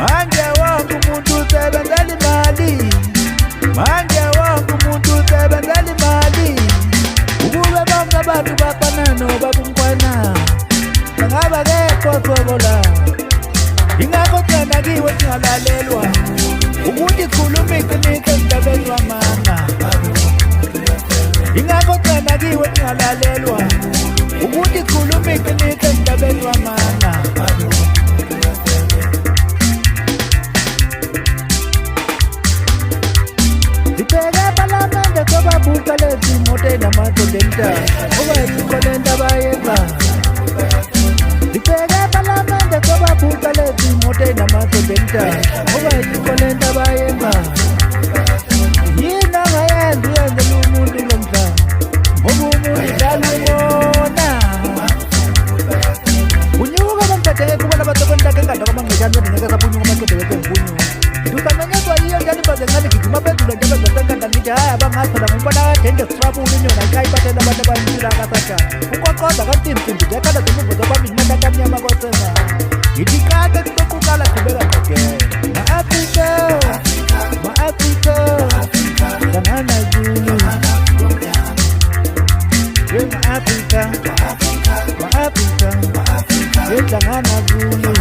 Manje wonke umuntu usebenzela imali, manje wonke umuntu usebenzela imali. Ukube bonke abantu bafana nobabumkwana bangaba kekho sobola. Ingakho thina kiwe singalalelwa ukuthi khuluma iqiniso emhlabeni wamanga. Ingakho thina kiwe singalalelwa ukuthi khuluma iqiniso emhlabeni wamanga. Buka lezi mote na matolenta oba ikolenda bayenza Dipega palamende koba buka lezi mote na matolenta oba ikolenda bayenza Yina ngayenza yenza umuntu lomhla ngoba umuntu dalumona Unyuka bamthathe kuba labathonta kangaka bangejana ngeke sabunyuka maqede wempunyu Dukamanyezwa iyo njani baze ngani gijima phezulu njalo zasenkanda ngithi hayi abangathela ngubona kadenge strabule inyona ikayiphathela abantu abantsila kasatha ukwaqoza kantimtimbi ngekhanda zomumbo zobabili matakamnyama kosenga ngithi kade kutokuqala qhubeka ngegele ma-Afrika hlangana Zulu ma-Afrika hlangana Zulu